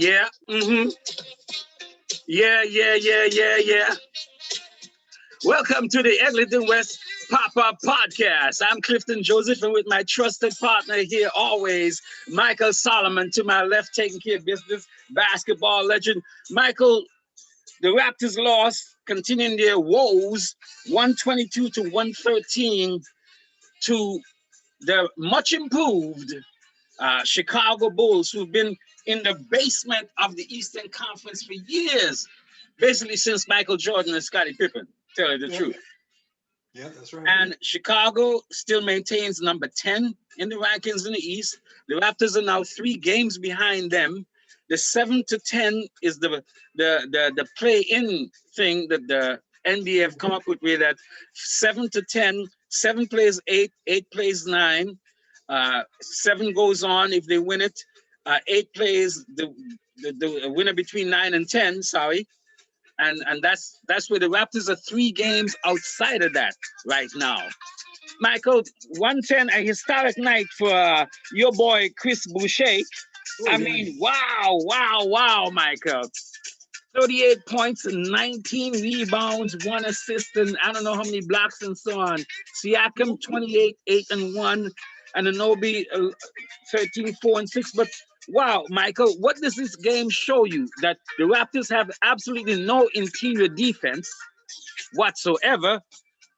Yeah. Mm-hmm. Yeah. Welcome to the Eglinton West Pop-Up Podcast. I'm Clifton Joseph, and with my trusted partner here always, Michael Solomon, to my left, taking care of business, basketball legend. Michael, the Raptors lost, continuing their woes, 122 to 113 to the much improved Chicago Bulls, who've been in the basement of the Eastern Conference for years, basically since Michael Jordan and Scottie Pippen, tell you the truth. Yeah, that's right. And Chicago still maintains number 10 in the rankings in the East. The Raptors are now 3 games behind them. The 7 to 10 is the play-in thing that the NBA have come up with, where that 7 to 10, 7 plays 8, 8 plays 9, 7 goes on if they win it. 8 plays the winner between 9 and 10. Sorry. And that's where the Raptors are 3 games outside of that right now. Michael, 110, a historic night for your boy Chris Boucher. I mean, wow, Michael. 38 points and 19 rebounds, 1 assist, and I don't know how many blocks and so on. Siakam, 28, 8 and 1, and Anobi, 13, 4 and 6. But wow, Michael, what does this game show you? That the Raptors have absolutely no interior defense whatsoever,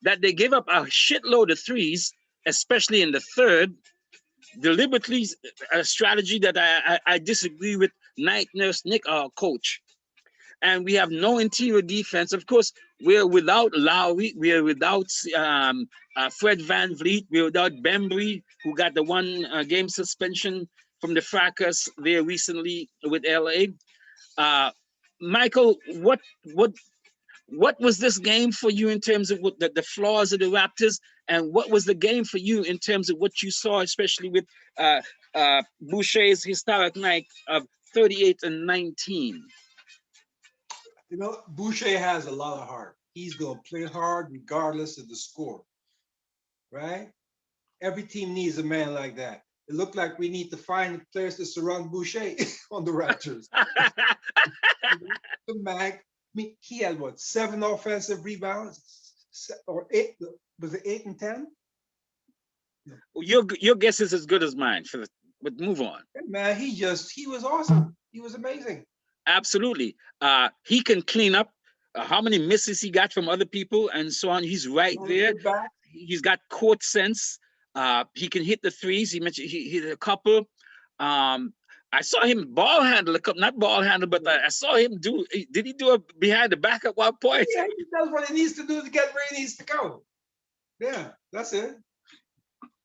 that they give up a shitload of threes, especially in the third, deliberately a strategy that I disagree with Night Nurse Nick, our coach. And we have no interior defense. Of course, we're without Lowry. We're without Fred VanVleet. We're without Bembry, who got the 1 game suspension from the fracas there recently with LA. Michael, what was this game for you in terms of what the flaws of the Raptors, and what was the game for you in terms of what you saw, especially with Boucher's historic night of 38 and 19? You know, Boucher has a lot of heart. He's going to play hard regardless of the score, right? Every team needs a man like that. It looked like we need to find players to surround Boucher on the Raptors. The Mag, I mean, he had what, 7 offensive rebounds, or 8? Was it 8 and 10? No. Your guess is as good as mine. But move on. Man, he was awesome. He was amazing. Absolutely. He can clean up how many misses he got from other people and so on. He's right there. He's got court sense. He can hit the threes. He mentioned he hit a couple. I saw him ball handle a couple, not ball handle, but I saw him do. Did he do a behind the back at one point? Yeah, he does what he needs to do to get where he needs to go. Yeah, that's it.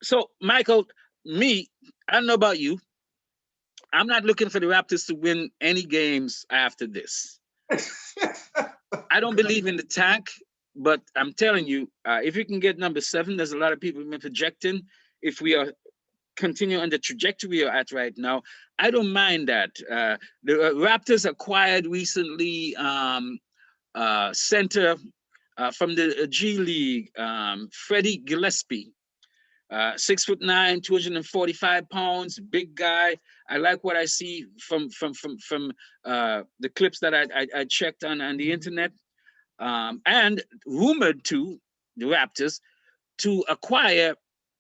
So, Michael, I don't know about you. I'm not looking for the Raptors to win any games after this. I don't believe in the tank, but I'm telling you, if you can get number 7, there's a lot of people been projecting. If we are continuing on the trajectory we are at right now, I don't mind that. The Raptors acquired recently center from the G League, Freddie Gillespie. 6'9", 245 pounds, big guy. I like what I see from the clips that I checked on the internet. And rumored to the Raptors to acquire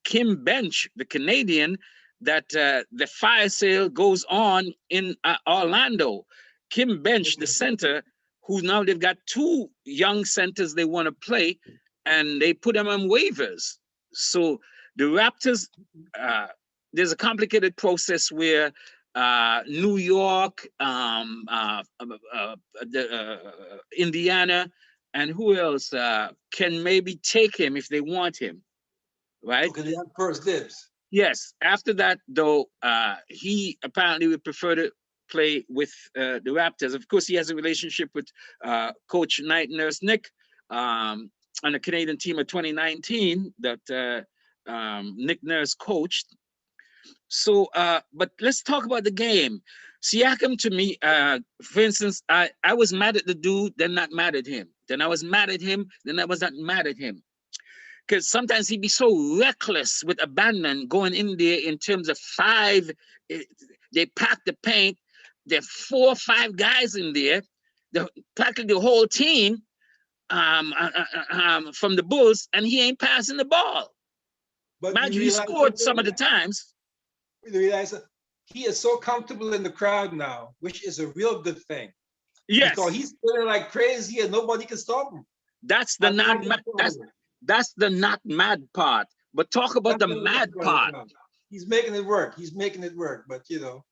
Kim Bench, the Canadian, that the fire sale goes on in Orlando. Kim Bench, the center, who now they've got 2 young centers they want to play, and they put them on waivers. So the Raptors, there's a complicated process where New York, Indiana, and who else can maybe take him if they want him, right? Okay, they have first dibs. Yes. After that, though, he apparently would prefer to play with the Raptors. Of course, he has a relationship with Coach Night Nurse Nick on the Canadian team of 2019 that Nick Nurse coached. So, but let's talk about the game. Siakam, to me, for instance, I was mad at the dude, then not mad at him. Then I was mad at him, then I was not mad at him. Because sometimes he'd be so reckless with abandon going in there in terms of 5. They pack the paint. there are 4 or 5 guys in there, practically the whole team from the Bulls, and he ain't passing the ball. But Mind you you, he realize scored some of the times. You realize that he is so comfortable in the crowd now, which is a real good thing. Because Yes, he's spinning like crazy and nobody can stop him. that's the that's the not mad part. But talk about That's the what I'm mad talking part. about. He's making it work. He's making it work. But you know,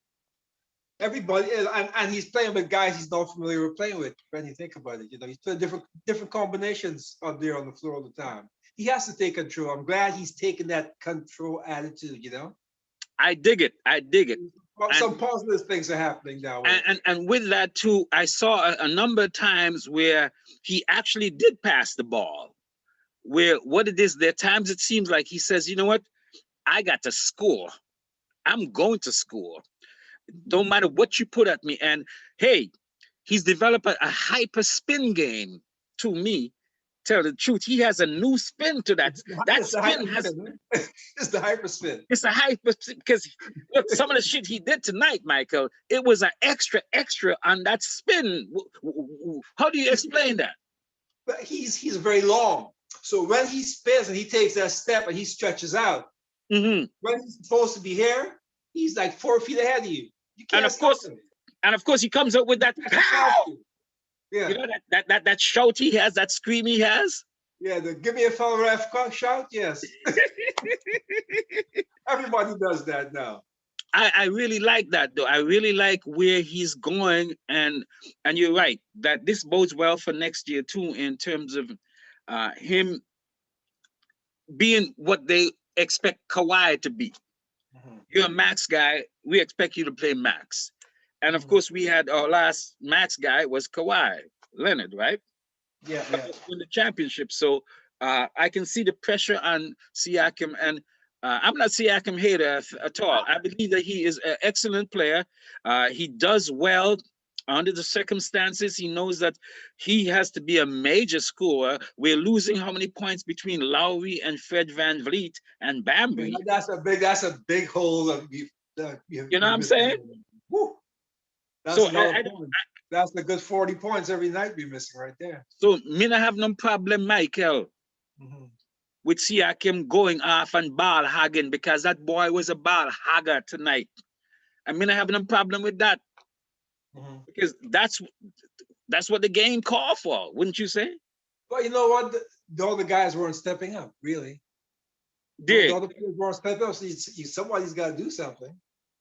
everybody and he's playing with guys he's not familiar with playing with. When you think about it, you know, he's playing different combinations out there on the floor all the time. He has to take control. I'm glad he's taking that control attitude. You know, I dig it. I dig it. some positive things are happening now. And with that too, I saw a number of times where he actually did pass the ball. Where what it is, there are times it seems like he says, you know what, I got to score. I'm going to score. Don't matter what you put at me. And hey, he's developed a hyper spin game to me. Tell the truth, he has a new spin to that. That spin has it's the hyper spin. It's a hyper because look, some of the shit he did tonight, Michael, it was an extra on that spin. How do you explain that? But he's very long. So when he spins and he takes that step and he stretches out, when he's supposed to be here, he's like 4 feet ahead of you. You can't stop him. And of course, he comes up with that. Yeah. You know that shout he has, that scream he has. Yeah, the give me a foul ref shout. Yes. Everybody does that now. I really like that though. I really like where he's going, and you're right that this bodes well for next year too in terms of him being what they expect Kawhi to be. You're a max guy. We expect you to play max. And of course, we had our last max guy was Kawhi Leonard, right? Yeah. Win the championship. So I can see the pressure on Siakam, and I'm not Siakam hater at all. I believe that he is an excellent player. He does well under the circumstances. He knows that he has to be a major scorer. We're losing how many points between Lowry and Fred VanVleet and Bambury? That's a big hole of you know what I'm saying? Woo. That's a good 40 points every night we're missing right there. So me not have no problem, Michael, with Siakam going off and ball hogging, because that boy was a ball hogger tonight. I mean, I have no problem with that. Because that's what the game called for, wouldn't you say? Well, you know what? The other guys weren't stepping up, really. The other players weren't stepping up, so somebody's got to do something.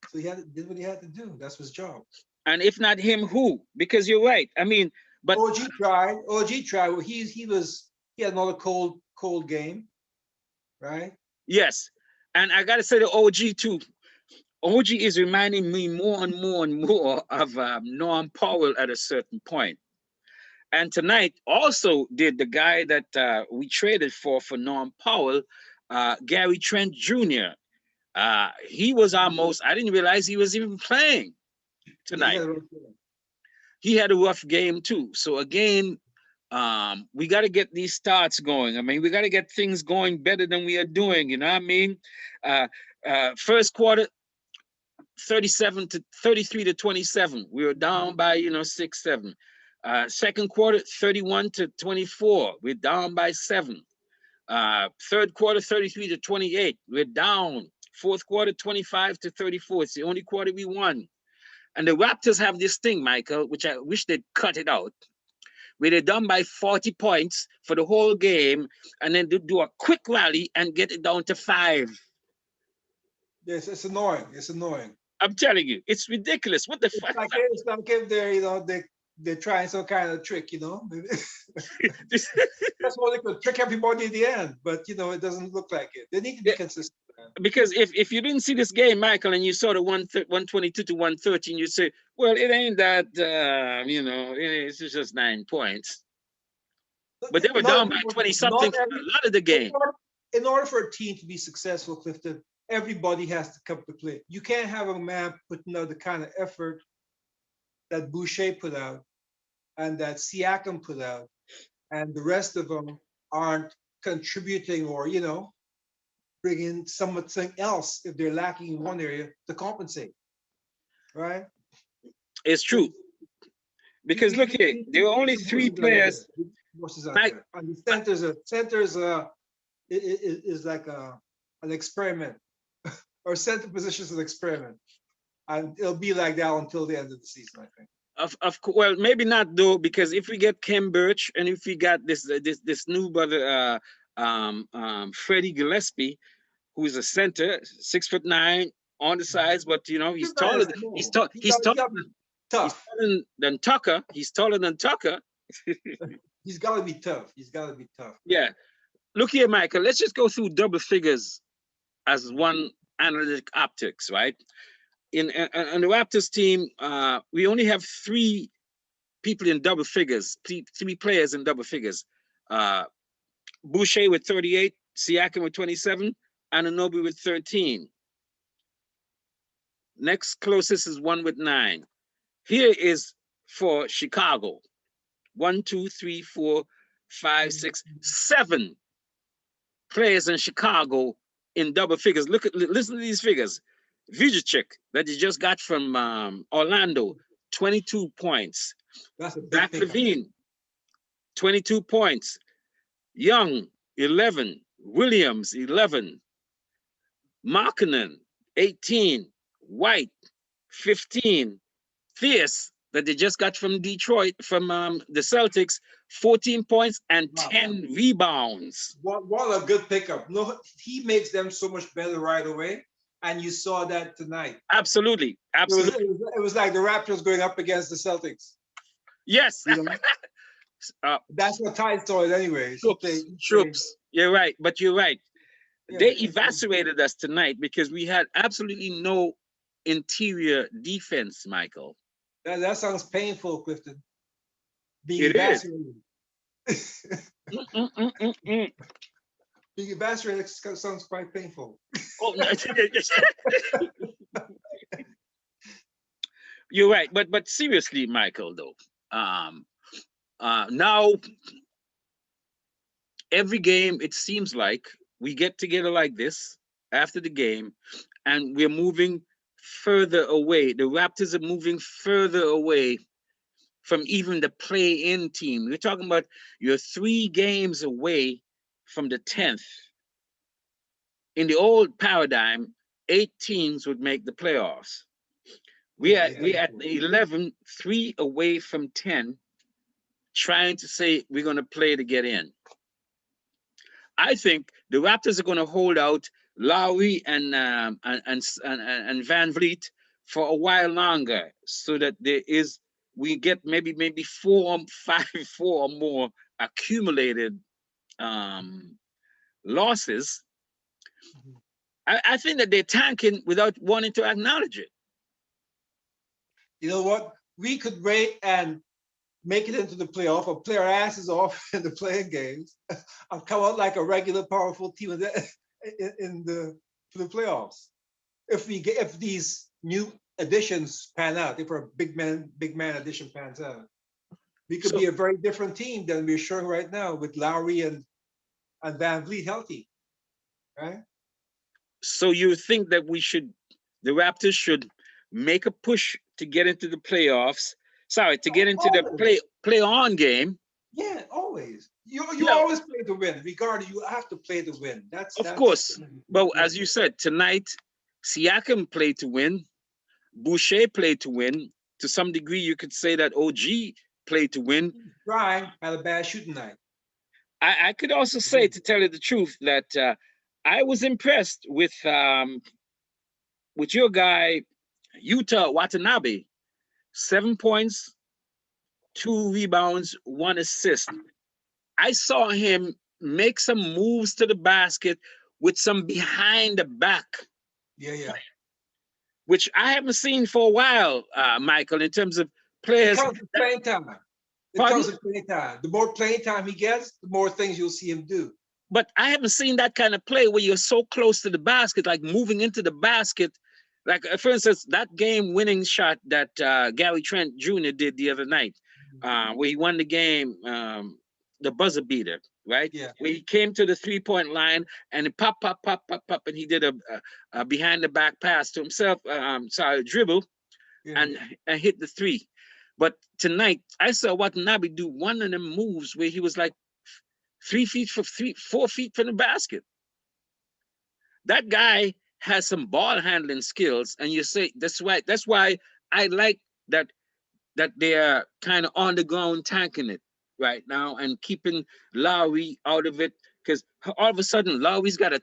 So he did what he had to do. That's his job. And if not him, who? Because you're right. I mean, but OG tried. Well, he had another cold game, right? Yes, and I gotta say the OG too. OG is reminding me more and more of Norm Powell at a certain point. And tonight also did the guy that we traded for Norm Powell, Gary Trent Jr. He was almost, I didn't realize he was even playing tonight. He had a rough game too. So again, we got to get these starts going. I mean, we got to get things going better than we are doing. You know what I mean? First quarter, 33 to 27. We were down by 6, 7. Second quarter, 31 to 24. We're down by 7. Third quarter, 33 to 28. We're down. Fourth quarter, 25 to 34. It's the only quarter we won. And the Raptors have this thing, Michael, which I wish they'd cut it out, where they're down by 40 points for the whole game, and then do a quick rally and get it down to 5. Yes, it's annoying. It's annoying. I'm telling you, it's ridiculous. What the fuck? It's like if they're trying some kind of trick, That's why they could trick everybody in the end, but it doesn't look like it. They need to be consistent. Because if you didn't see this game, Michael, and you saw the 122 to 113, you say, well, it ain't that, it's just 9 points. But they were down by 20-something for a lot of the game. In order for a team to be successful, Clifton, everybody has to come to play. You can't have a man putting out the kind of effort that Boucher put out and that Siakam put out, and the rest of them aren't contributing or, bringing something else if they're lacking in one area to compensate, right? It's true. Because look here, there were only three players. Bushes out there. And the centers is like an experiment, or center position is an experiment, and it'll be like that until the end of the season, I think. Well, maybe not though, because if we get Kem Birch and if we got this new brother, Freddie Gillespie, who's a center, 6'9" on the sides, but you know he's taller. He's taller. He's taller than Tucker. He's taller than Tucker. He's got to be tough. He's got to be tough. Yeah. Look here, Michael. Let's just go through double figures as one analytic optics, right? In the Raptors team, we only have three people in double figures, three players in double figures. Boucher with 38, Siakam with 27, Anunoby with 13. Next closest is one with 9. Here is for Chicago. 1, 2, 3, 4, 5, 6, 7 players in Chicago in double figures. Listen to these figures. Vujicic that you just got from Orlando, 22 points. That's a big Zach LaVine, 22 points. Young, 11. Williams, 11. Markkanen, 18. White, 15. Fierce that they just got from Detroit, from the Celtics, 14 points and 10 rebounds. What a good pickup. No, he makes them so much better right away. And you saw that tonight. Absolutely. Absolutely. It was like the Raptors going up against the Celtics. Yes. You know? That's what ties to it anyways. Troops. You're right. But you're right. Yeah. They evacuated us tonight because we had absolutely no interior defense, Michael. That sounds painful, Clifton. Being It evacuated. Being evacuated sounds quite painful. Oh, no. You're right, but seriously, Michael, though, now every game it seems like we get together like this after the game, and we're moving further away. The Raptors are moving further away from even the play-in team. We're talking about you're 3 games away from the 10th. In the old paradigm, 8 teams would make the playoffs. We're at 11, 3 away from 10, trying to say we're going to play to get in. I think the Raptors are going to hold out Lowry and Van Vliet for a while longer, so that we get maybe 4 or more accumulated losses. I think that they're tanking without wanting to acknowledge it. You know what? We could wait and make it into the playoff, or play our asses off in the playing games, and come out like a regular, powerful team for the playoffs. If these new additions pan out, if our big man addition pans out, we could be a very different team than we're showing right now with Lowry and Van Vliet healthy, right? So you think that the Raptors should make a push to get into the playoffs? Sorry, to get into the play-on game. Yeah, always. You always play to win. Regardless, you have to play to win. That's of course. But as you said, tonight, Siakam played to win. Boucher played to win. To some degree, you could say that OG played to win. Brian had a bad shooting night. I could also say, to tell you the truth, that I was impressed with your guy, Yuta Watanabe. 7 points, 2 rebounds, 1 assist. I saw him make some moves to the basket with some behind the back. Yeah. Which I haven't seen for a while, Michael, in terms of players. It comes with playing time. The more playing time he gets, the more things you'll see him do. But I haven't seen that kind of play where you're so close to the basket, like moving into the basket. Like, for instance, that game-winning shot that Gary Trent Jr. did the other night, where he won the game, the buzzer beater, right? Yeah. Where he came to the 3-point line and it pop, and he did a behind-the-back pass to himself, dribble, Yeah. and hit the three. But tonight, I saw Watanabe do one of them moves where he was like 4 feet from the basket. That guy has some ball handling skills, and you say that's why. That's why I like that they're kind of on the ground tanking it right now and keeping Lowry out of it, because all of a sudden Lowry's got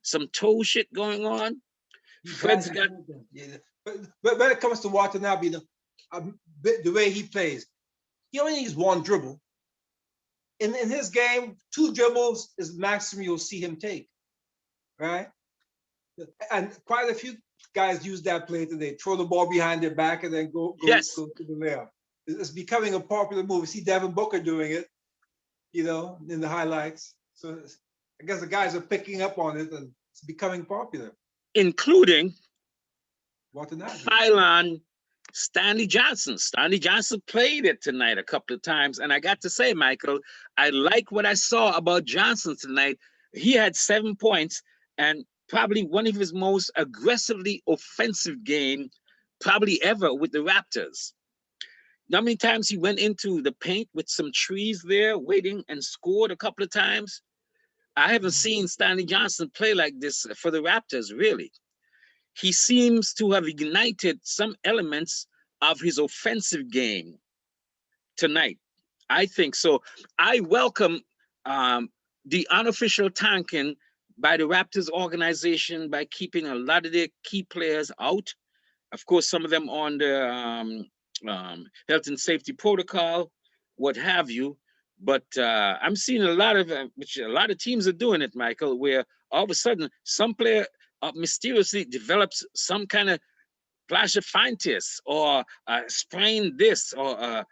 some toe shit going on. Fred's got yeah. But when it comes to Watanabe, the way he plays, he only needs one dribble. In his game, 2 dribbles is maximum you'll see him take, right? And quite a few guys use that play today. Throw the ball behind their back and then go to the layup. It's becoming a popular move. You see Devin Booker doing it, in the highlights. So I guess the guys are picking up on it and it's becoming popular. Including Watanabe. Phylon Stanley Johnson. Stanley Johnson played it tonight a couple of times. And I got to say, Michael, I like what I saw about Johnson tonight. He had 7 points and probably one of his most aggressively offensive game probably ever with the Raptors. How many times he went into the paint with some trees there waiting and scored a couple of times? I haven't seen Stanley Johnson play like this for the Raptors, really. He seems to have ignited some elements of his offensive game tonight. I think so. I welcome the unofficial tanking by the Raptors organization by keeping a lot of their key players out. Of course, some of them on the health and safety protocol, what have you. But I'm seeing a lot of teams are doing it, Michael, where all of a sudden some player mysteriously develops some kind of flash of fintis or sprain this or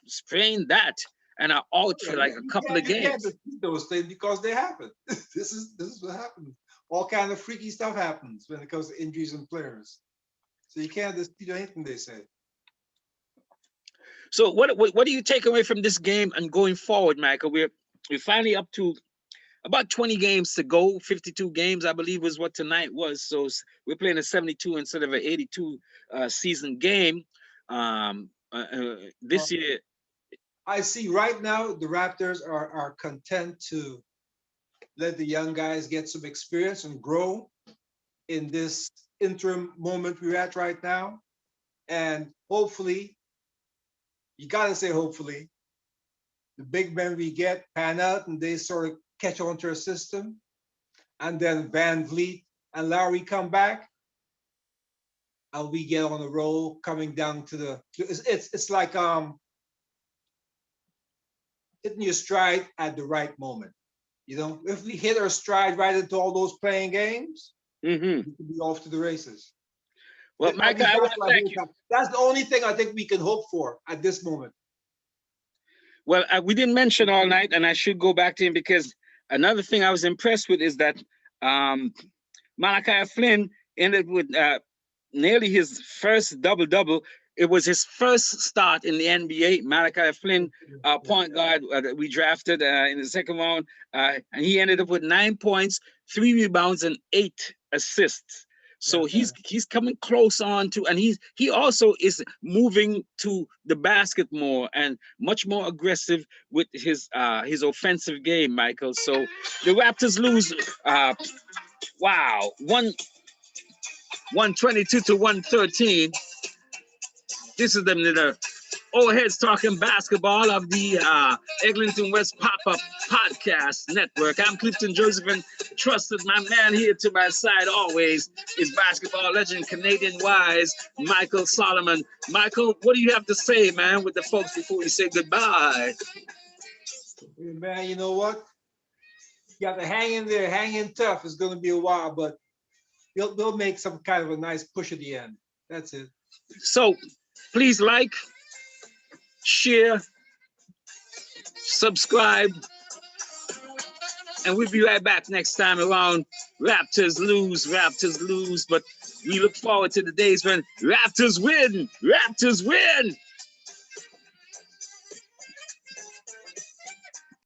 sprain that and are out for like a couple of games. You can't repeat those things because they happen. This is what happens. All kind of freaky stuff happens when it comes to injuries and players. So you can't dispute anything they say. So what do you take away from this game and going forward, Michael? We're finally up to about 20 games to go. 52 games, I believe, was what tonight was. So we're playing a 72 instead of an 82 season game this year. I see right now the Raptors are content to let the young guys get some experience and grow in this interim moment we're at right now. And hopefully, you gotta say hopefully, the big men we get pan out and they sort of catch on to our system. And then Van Vliet and Lowry come back and we get on the roll coming down to the, it's like hitting your stride at the right moment. If we hit our stride right into all those playing games, we can be off to the races. Well, Micah, I want to thank you. That's the only thing I think we can hope for at this moment. Well, we didn't mention all night, and I should go back to him because another thing I was impressed with is that Malachi Flynn ended with nearly his first double-double. It was his first start in the NBA. Malachi Flynn, point guard that we drafted in the second round, and he ended up with 9 points, 3 rebounds, and 8 assists. So he's coming close on to, and he also is moving to the basket more and much more aggressive with his offensive game, Michael. So the Raptors lose. Wow, 122 to 113. This is the old heads talking basketball of the Eglinton West Pop-Up Podcast Network. I'm Clifton Joseph, and trusted my man here to my side always is basketball legend, Canadian wise, Michael Solomon. Michael, what do you have to say, man, with the folks before we say goodbye? Man, you know what? You got to hang in there, hang in tough. It's going to be a while, but they'll make some kind of a nice push at the end. That's it. So please like, share, subscribe, and we'll be right back next time around. Raptors lose, but we look forward to the days when Raptors win. Raptors win.